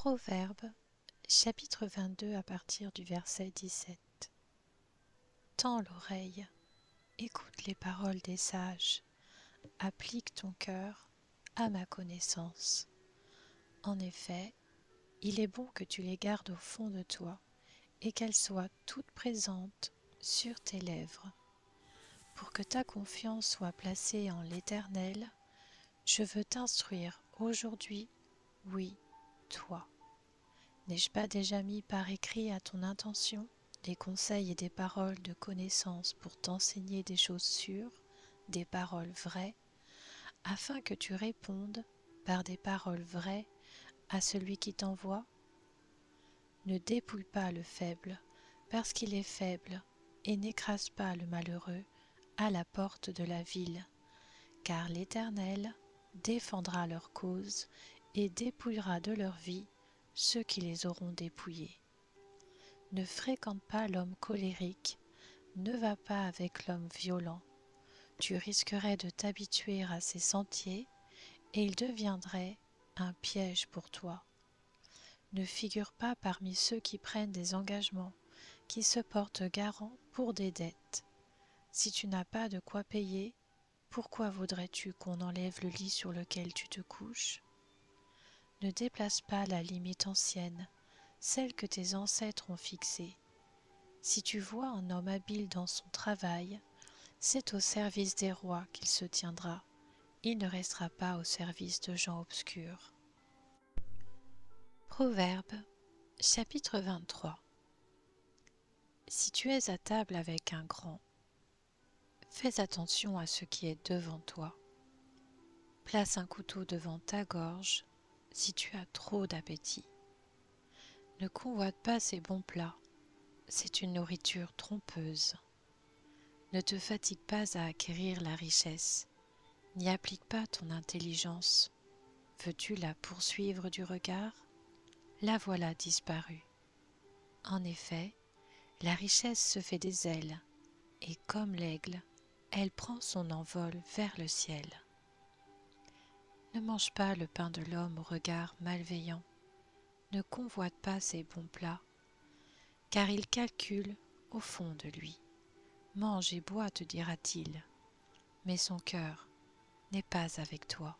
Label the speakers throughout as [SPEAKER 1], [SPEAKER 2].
[SPEAKER 1] Proverbe, chapitre 22 à partir du verset 17. Tends l'oreille, écoute les paroles des sages, applique ton cœur à ma connaissance. En effet, il est bon que tu les gardes au fond de toi et qu'elles soient toutes présentes sur tes lèvres. Pour que ta confiance soit placée en l'Éternel, je veux t'instruire aujourd'hui, oui, toi. N'ai-je pas déjà mis par écrit à ton intention des conseils et des paroles de connaissance pour t'enseigner des choses sûres, des paroles vraies, afin que tu répondes par des paroles vraies à celui qui t'envoie? Ne dépouille pas le faible, parce qu'il est faible, et n'écrase pas le malheureux à la porte de la ville, car l'Éternel défendra leur cause et dépouillera de leur vie ceux qui les auront dépouillés. Ne fréquente pas l'homme colérique, ne va pas avec l'homme violent. Tu risquerais de t'habituer à ses sentiers et il deviendrait un piège pour toi. Ne figure pas parmi ceux qui prennent des engagements, qui se portent garants pour des dettes. Si tu n'as pas de quoi payer, pourquoi voudrais-tu qu'on enlève le lit sur lequel tu te couches? Ne déplace pas la limite ancienne, celle que tes ancêtres ont fixée. Si tu vois un homme habile dans son travail, c'est au service des rois qu'il se tiendra. Il ne restera pas au service de gens obscurs. Proverbe, chapitre 23. Si tu es à table avec un grand, fais attention à ce qui est devant toi. Place un couteau devant ta gorge si tu as trop d'appétit. Ne convoite pas ces bons plats, c'est une nourriture trompeuse. Ne te fatigue pas à acquérir la richesse, n'y applique pas ton intelligence. Veux-tu la poursuivre du regard? La voilà disparue. En effet, la richesse se fait des ailes, et comme l'aigle, elle prend son envol vers le ciel. Ne mange pas le pain de l'homme au regard malveillant, ne convoite pas ses bons plats, car il calcule au fond de lui. Mange et bois, te dira-t-il, mais son cœur n'est pas avec toi.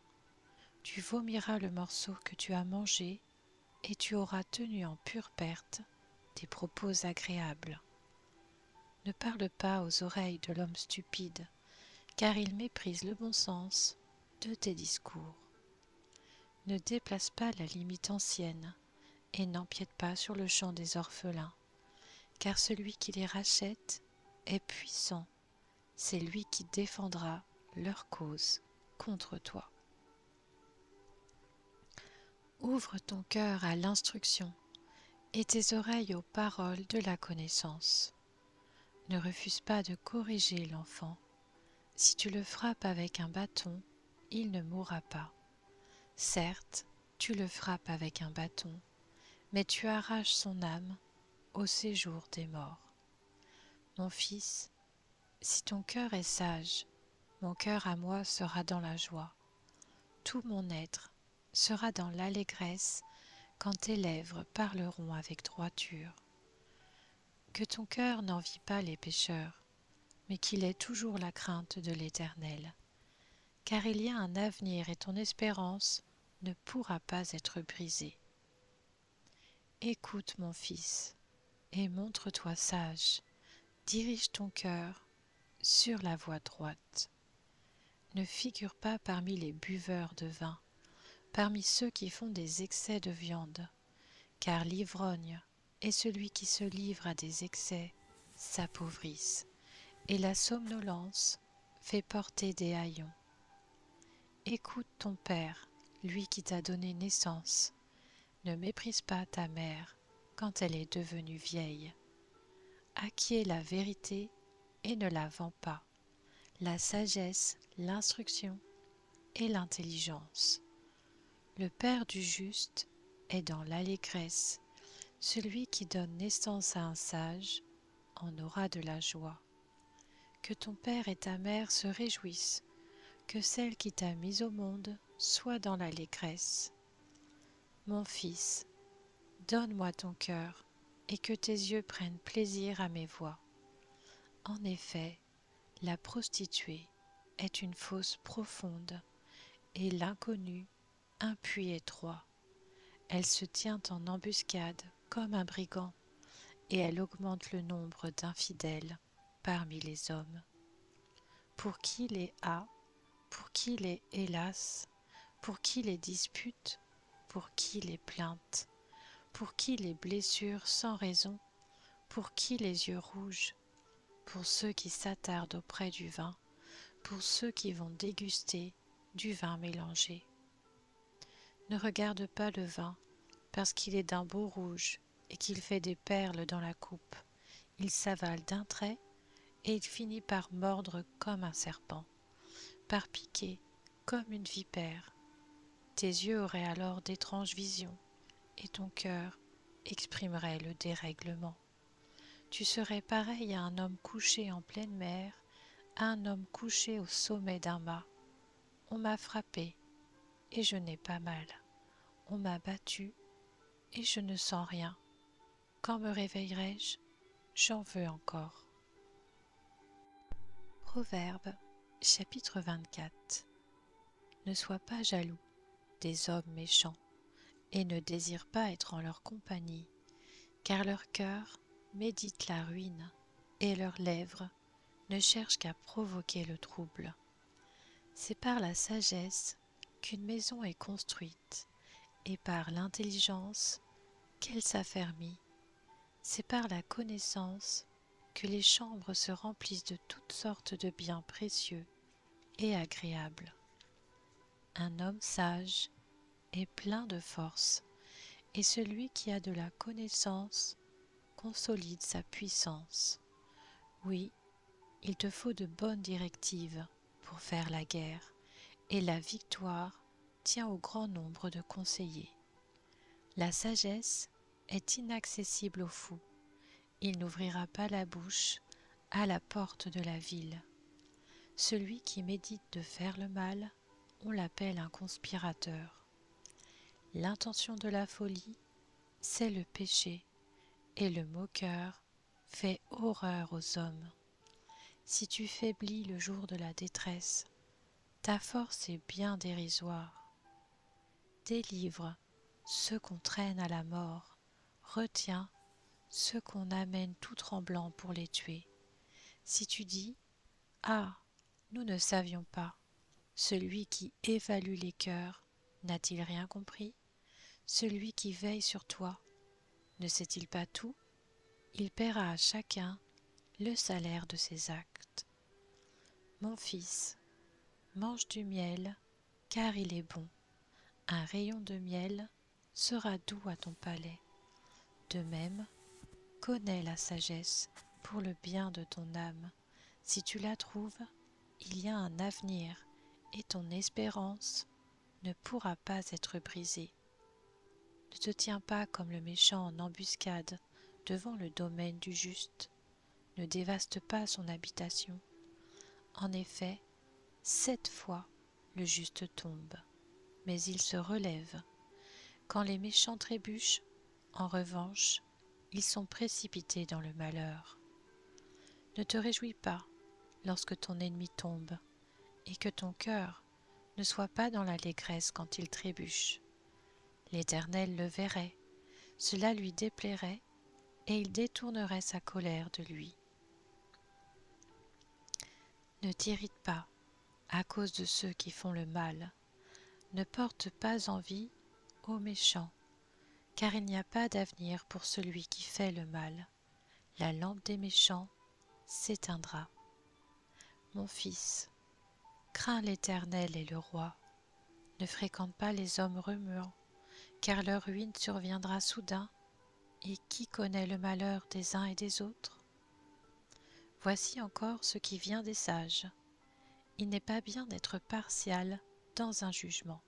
[SPEAKER 1] Tu vomiras le morceau que tu as mangé, et tu auras tenu en pure perte des propos agréables. Ne parle pas aux oreilles de l'homme stupide, car il méprise le bon sens de tes discours. Ne déplace pas la limite ancienne, et n'empiète pas sur le champ des orphelins, car celui qui les rachète est puissant, c'est lui qui défendra leur cause contre toi. Ouvre ton cœur à l'instruction et tes oreilles aux paroles de la connaissance. Ne refuse pas de corriger l'enfant. Si tu le frappes avec un bâton, il ne mourra pas. Certes, tu le frappes avec un bâton, mais tu arraches son âme au séjour des morts. Mon fils, si ton cœur est sage, mon cœur à moi sera dans la joie. Tout mon être sera dans l'allégresse quand tes lèvres parleront avec droiture. Que ton cœur n'envie pas les pécheurs, mais qu'il ait toujours la crainte de l'Éternel, car il y a un avenir et ton espérance ne pourra pas être brisée. Écoute, mon fils, et montre-toi sage, dirige ton cœur sur la voie droite. Ne figure pas parmi les buveurs de vin, parmi ceux qui font des excès de viande, car l'ivrogne et celui qui se livre à des excès s'appauvrissent, et la somnolence fait porter des haillons. Écoute ton père, lui qui t'a donné naissance. Ne méprise pas ta mère quand elle est devenue vieille. Acquiers la vérité et ne la vends pas, la sagesse, l'instruction et l'intelligence. Le père du juste est dans l'allégresse. Celui qui donne naissance à un sage en aura de la joie. Que ton père et ta mère se réjouissent, que celle qui t'a mis au monde soit dans l'allégresse. Mon fils, Donne-moi ton cœur, et que tes yeux prennent plaisir à mes voies. En effet, la prostituée est une fosse profonde, et l'inconnu un puits étroit. Elle se tient en embuscade comme un brigand, et elle augmente le nombre d'infidèles parmi les hommes. Pour qui les a, pour qui les hélas, pour qui les disputes, pour qui les plaintes, pour qui les blessures sans raison, pour qui les yeux rouges, pour ceux qui s'attardent auprès du vin, pour ceux qui vont déguster du vin mélangé. Ne regarde pas le vin, parce qu'il est d'un beau rouge et qu'il fait des perles dans la coupe. Il s'avale d'un trait et il finit par mordre comme un serpent, par piquer comme une vipère. Tes yeux auraient alors d'étranges visions et ton cœur exprimerait le dérèglement. Tu serais pareil à un homme couché en pleine mer, à un homme couché au sommet d'un mât. On m'a frappé et je n'ai pas mal. On m'a battu et je ne sens rien. Quand me réveillerai-je? J'en veux encore. Proverbe, chapitre 24. Ne sois pas jaloux des hommes méchants, et ne désire pas être en leur compagnie, car leur cœur médite la ruine, et leurs lèvres ne cherchent qu'à provoquer le trouble. C'est par la sagesse qu'une maison est construite, et par l'intelligence qu'elle s'affermit. C'est par la connaissance que les chambres se remplissent de toutes sortes de biens précieux et agréables. Un homme sage est plein de force, et celui qui a de la connaissance consolide sa puissance. Oui, il te faut de bonnes directives pour faire la guerre, et la victoire tient au grand nombre de conseillers. La sagesse est inaccessible aux fous. Il n'ouvrira pas la bouche à la porte de la ville. Celui qui médite de faire le mal, on l'appelle un conspirateur. L'intention de la folie, c'est le péché, et le moqueur fait horreur aux hommes. Si tu faiblis le jour de la détresse, ta force est bien dérisoire. Délivre ceux qu'on traîne à la mort, retiens ceux qu'on amène tout tremblants pour les tuer. Si tu dis « Ah, nous ne savions pas », celui qui évalue les cœurs n'a-t-il rien compris? Celui qui veille sur toi ne sait-il pas tout? Il paiera à chacun le salaire de ses actes. Mon fils, mange du miel, car il est bon. Un rayon de miel sera doux à ton palais. De même, connais la sagesse pour le bien de ton âme. Si tu la trouves, il y a un avenir, et ton espérance ne pourra pas être brisée. Ne te tiens pas comme le méchant en embuscade devant le domaine du juste. Ne dévaste pas son habitation. En effet, 7 fois le juste tombe, mais il se relève. Quand les méchants trébuchent, en revanche, ils sont précipités dans le malheur. Ne te réjouis pas lorsque ton ennemi tombe, et que ton cœur ne soit pas dans l'allégresse quand il trébuche. L'Éternel le verrait, cela lui déplairait, et il détournerait sa colère de lui. Ne t'irrite pas à cause de ceux qui font le mal, ne porte pas envie aux méchants, car il n'y a pas d'avenir pour celui qui fait le mal. La lampe des méchants s'éteindra. Mon fils, crains l'Éternel et le roi. Ne fréquente pas les hommes remuants, car leur ruine surviendra soudain, et qui connaît le malheur des uns et des autres? Voici encore ce qui vient des sages. Il n'est pas bien d'être partial dans un jugement.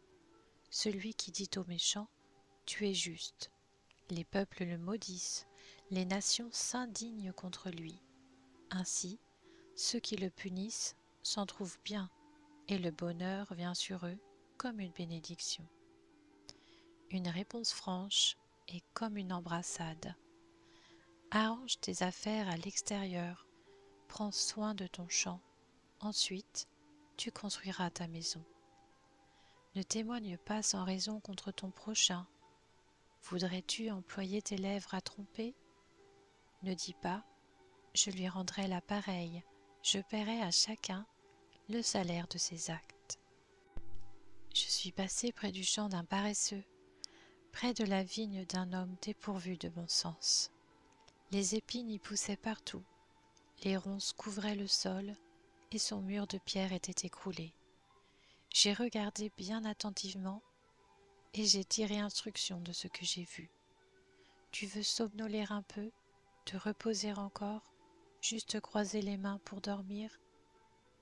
[SPEAKER 1] Celui qui dit aux méchants « Tu es juste », les peuples le maudissent, les nations s'indignent contre lui. Ainsi, ceux qui le punissent s'en trouvent bien, et le bonheur vient sur eux comme une bénédiction. Une réponse franche est comme une embrassade. Arrange tes affaires à l'extérieur, prends soin de ton champ, ensuite tu construiras ta maison. Ne témoigne pas sans raison contre ton prochain. Voudrais-tu employer tes lèvres à tromper? Ne dis pas « je lui rendrai la pareille, je paierai à chacun le salaire de ses actes ». Je suis passé près du champ d'un paresseux, près de la vigne d'un homme dépourvu de bon sens. Les épines y poussaient partout, les ronces couvraient le sol, et son mur de pierre était écroulé. J'ai regardé bien attentivement, et j'ai tiré instruction de ce que j'ai vu. Tu veux somnoler un peu, te reposer encore, juste croiser les mains pour dormir?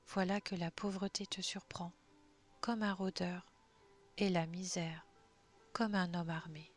[SPEAKER 1] Voilà que la pauvreté te surprend, comme un rôdeur, et la misère, comme un homme armé.